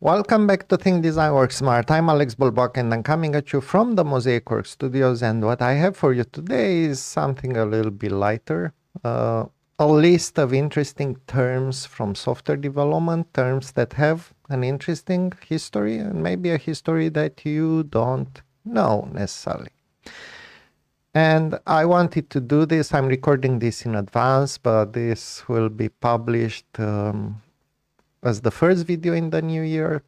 Welcome back to Think Design Work Smart. I'm Alex Bolboaca and I'm coming at you from the Mozaic Works studios, and what I have for you today is something a little bit lighter. A list of interesting terms from software development, terms that have an interesting history and maybe a history that you don't know necessarily. And I wanted to do this. I'm recording this in advance, but this will be published as the first video in the new year.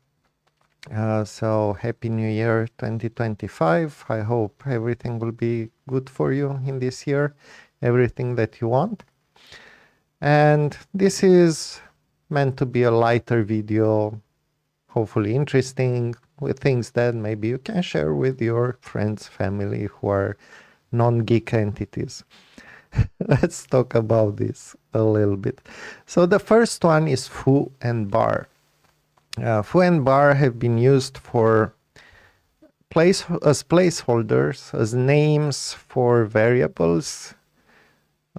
So Happy New Year 2025. I hope everything will be good for you in this year, everything that you want. And this is meant to be a lighter video, hopefully interesting, with things that maybe you can share with your friends, family who are non-geek entities. Let's talk about this a little bit. So the first one is foo and bar. Foo and bar have been used for as placeholders, as names for variables,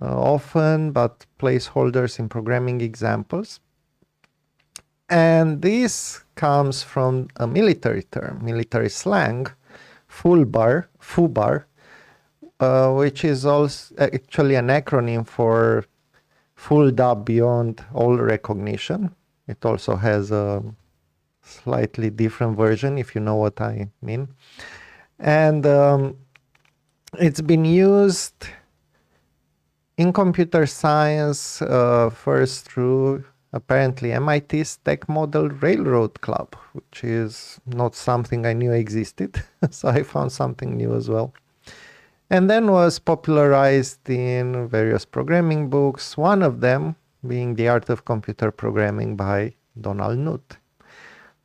often, but placeholders in programming examples. And this comes from a military term, military slang, foo bar, which is also actually an acronym for fooled up beyond all recognition. It also has a slightly different version, if you know what I mean. And it's been used in computer science first through apparently MIT's Tech Model Railroad Club, which is not something I knew existed. So I found something new as well. And then was popularized in various programming books, one of them being The Art of Computer Programming by Donald Knuth.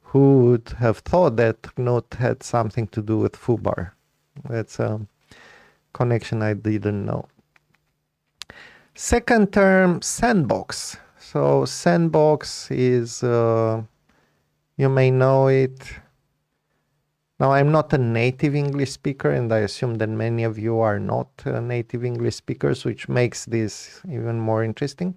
Who would have thought that Knuth had something to do with foobar? That's a connection I didn't know. Second term, sandbox. So sandbox is, you may know it. Now, I'm not a native English speaker, and I assume that many of you are not native English speakers, which makes this even more interesting.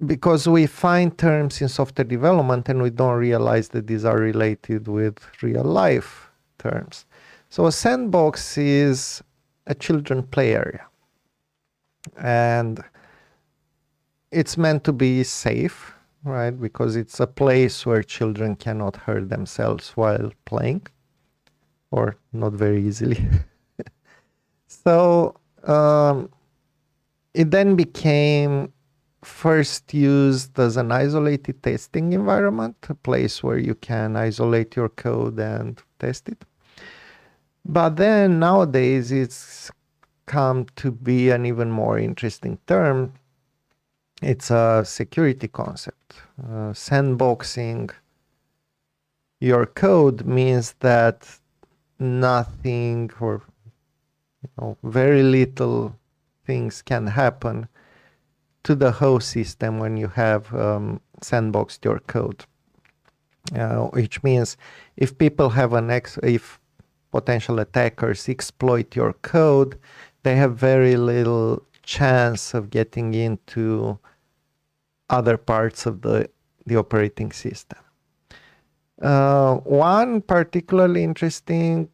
Because we find terms in software development and we don't realize that these are related with real life terms. So a sandbox is a children play area. And it's meant to be safe, right? Because it's a place where children cannot hurt themselves while playing, or not very easily. So it then became first used as an isolated testing environment, a place where you can isolate your code and test it. But then nowadays it's come to be an even more interesting term. It's a security concept. Sandboxing your code means that nothing or very little things can happen to the host system when you have sandboxed your code, which means if people have if potential attackers exploit your code, they have very little chance of getting into other parts of the operating system. One particularly interesting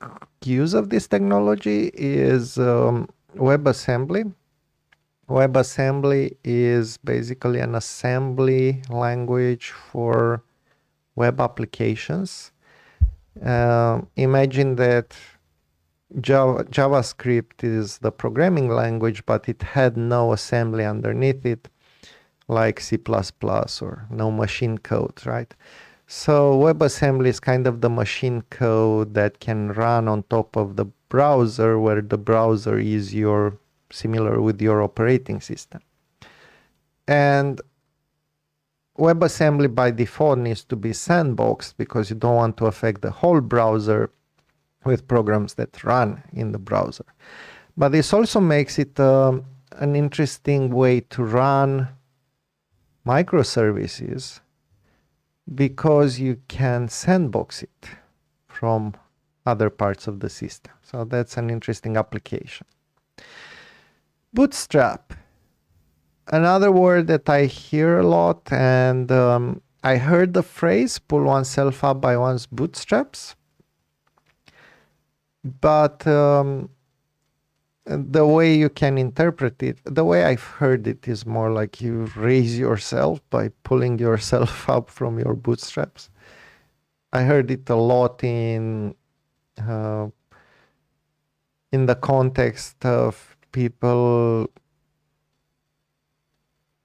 use of this technology is WebAssembly. WebAssembly is basically an assembly language for web applications. Imagine that JavaScript is the programming language, but it had no assembly underneath it, like C++ or no machine code, right? So WebAssembly is kind of the machine code that can run on top of the browser, where the browser is similar with your operating system. And WebAssembly by default needs to be sandboxed because you don't want to affect the whole browser with programs that run in the browser. But this also makes it an interesting way to run microservices because you can sandbox it from other parts of the system. So that's an interesting application. Bootstrap. Another word that I hear a lot, and I heard the phrase pull oneself up by one's bootstraps, but the way you can interpret it, the way I've heard it, is more like you raise yourself by pulling yourself up from your bootstraps. I heard it a lot uh, in the context of people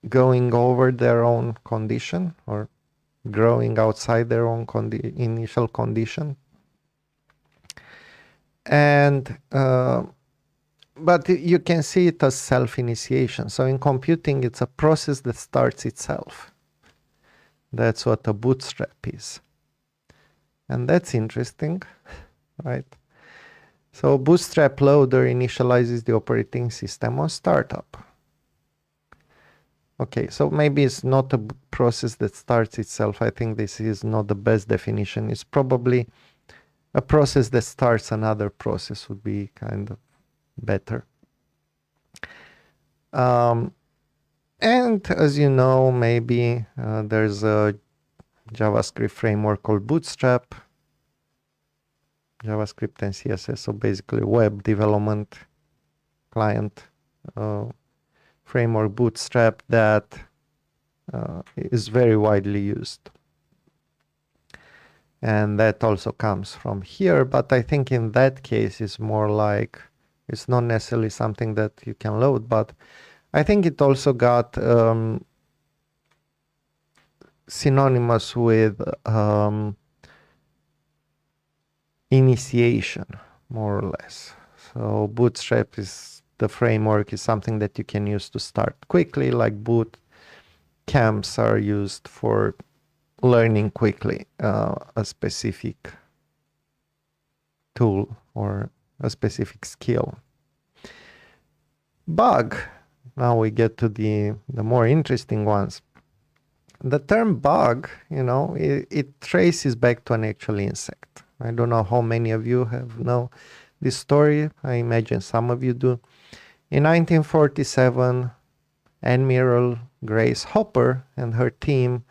going over their own condition or growing outside their own initial condition. And but you can see it as self-initiation. So in computing, it's a process that starts itself. That's what a bootstrap is. And that's interesting, right? So bootstrap loader initializes the operating system on startup. Okay, so maybe it's not a process that starts itself. I think this is not the best definition. It's probably a process that starts another process would be kind of better. And as you know, maybe there's a JavaScript framework called Bootstrap, JavaScript and CSS, so basically web development client framework Bootstrap that is very widely used. And that also comes from here, but I think in that case it's more like, it's not necessarily something that you can load, but I think it also got synonymous with initiation, more or less. So Bootstrap is, the framework is something that you can use to start quickly, like boot camps are used for learning quickly a specific tool or a specific skill. Bug, now we get to the more interesting ones. The term bug, it traces back to an actual insect. I don't know how many of you know this story. I imagine some of you do. In 1947, Admiral Grace Hopper and her team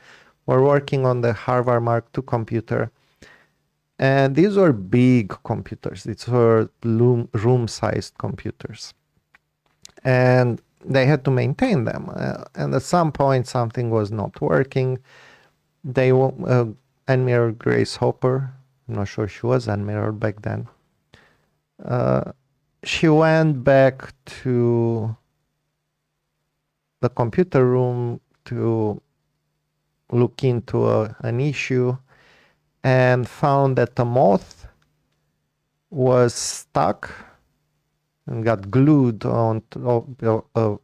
were working on the Harvard Mark II computer. And these were big computers. These were room-sized computers. And they had to maintain them. And at some point, something was not working. Admiral Grace Hopper, I'm not sure she was Admiral back then, she went back to the computer room to look into an issue and found that the moth was stuck and got glued on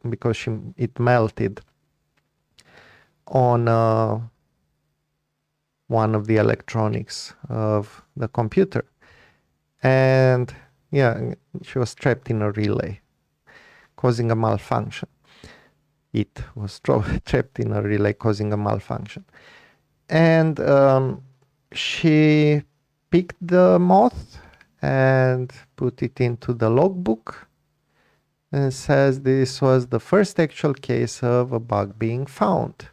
because it melted on one of the electronics of the computer. And yeah, she was trapped in a relay, causing a malfunction. It was trapped in a relay, causing a malfunction. And she picked the moth and put it into the logbook and says this was the first actual case of a bug being found.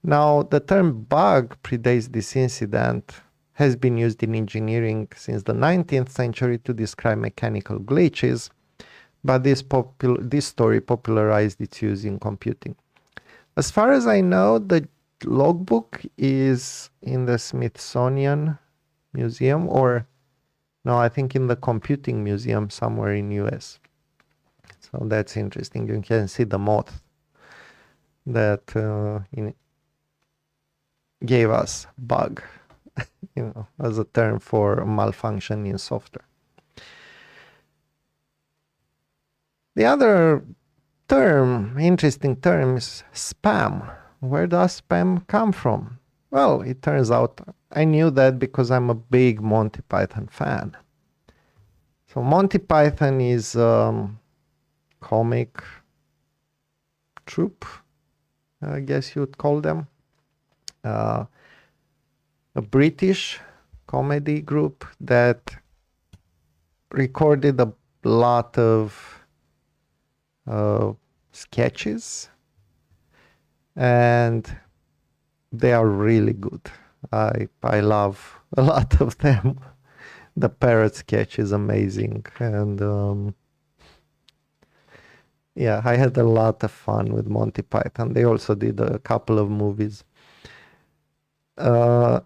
Now, the term bug predates this incident, has been used in engineering since the 19th century to describe mechanical glitches, but this story popularized its use in computing. As far as I know, the logbook is in the Smithsonian Museum, or no, I think in the Computing Museum somewhere in US. So that's interesting. You can see the moth that gave us bug, as a term for malfunction in software. The other term, interesting term, is spam. Where does spam come from? Well, it turns out I knew that because I'm a big Monty Python fan. So Monty Python is comic troupe, I guess you'd call them. A British comedy group that recorded a lot of sketches, and they are really good. I love a lot of them. The parrot sketch is amazing, and yeah, I had a lot of fun with Monty Python. They also did a couple of movies. Uh,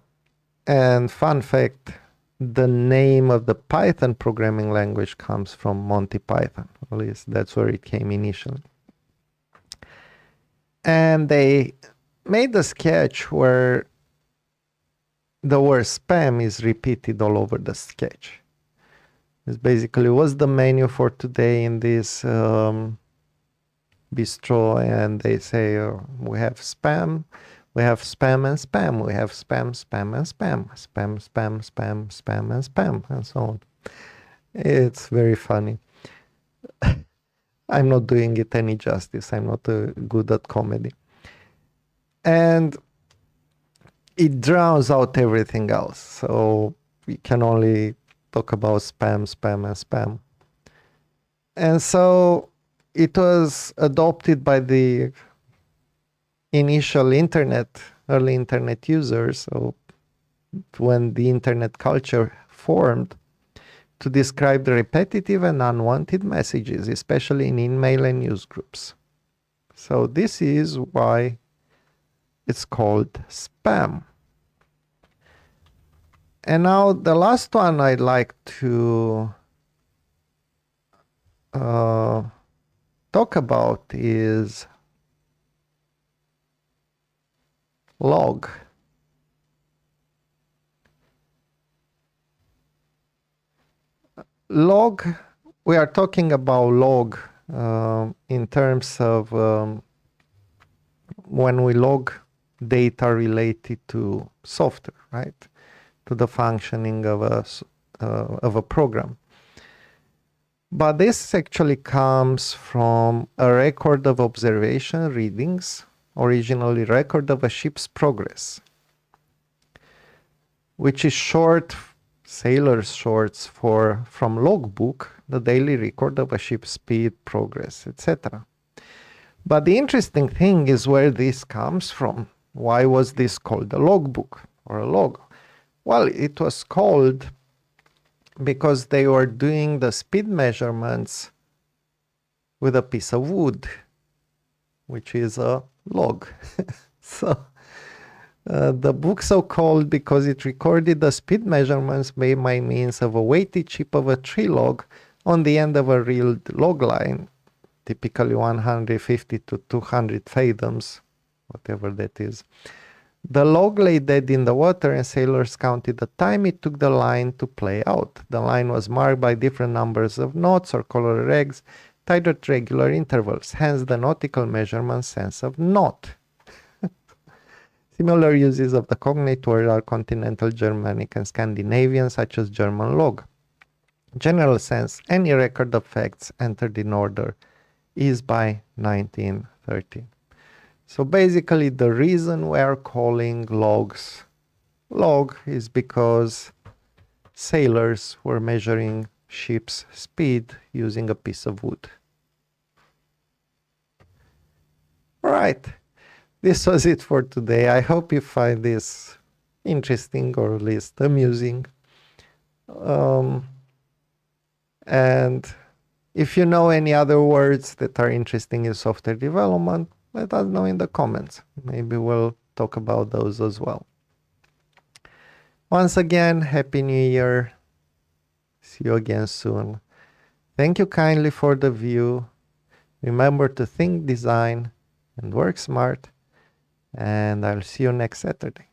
and fun fact, the name of the Python programming language comes from Monty Python. At least that's where it came initially. And they made a sketch where the word spam is repeated all over the sketch. It's basically, what's the menu for today in this bistro? And they say, we have spam, we have spam and spam, we have spam, spam and spam, spam, spam, spam, spam and spam, and so on. It's very funny. I'm not doing it any justice. I'm not good at comedy. And it drowns out everything else. So we can only talk about spam, spam, and spam. And so it was adopted by the initial early internet users. So when the internet culture formed, to describe the repetitive and unwanted messages, especially in email and news groups. So this is why it's called spam. And now the last one I'd like to talk about is log. Log, we are talking about log in terms of when we log data related to software, right? To the functioning of a program. But this actually comes from a record of observation readings, originally record of a ship's progress, which is short, sailor's shorts from logbook, the daily record of a ship's speed, progress, etc. But the interesting thing is where this comes from. Why was this called a logbook or a log? Well, it was called because they were doing the speed measurements with a piece of wood, which is a log. So the book so called because it recorded the speed measurements made by means of a weighted chip of a tree log on the end of a reeled log line, typically 150 to 200 fathoms, whatever that is. The log lay dead in the water, and sailors counted the time it took the line to play out. The line was marked by different numbers of knots or colored eggs tied at regular intervals, hence the nautical measurement sense of knot. Similar uses of the cognate word are continental Germanic and Scandinavian, such as German log. General sense, any record of facts entered in order is by 1913. So basically the reason we are calling logs log is because sailors were measuring ship's speed using a piece of wood. All right, this was it for today. I hope you find this interesting or at least amusing. And if you know any other words that are interesting in software development, let us know in the comments. Maybe we'll talk about those as well. Once again, Happy New Year. See you again soon. Thank you kindly for the view. Remember to think design and work smart. And I'll see you next Saturday.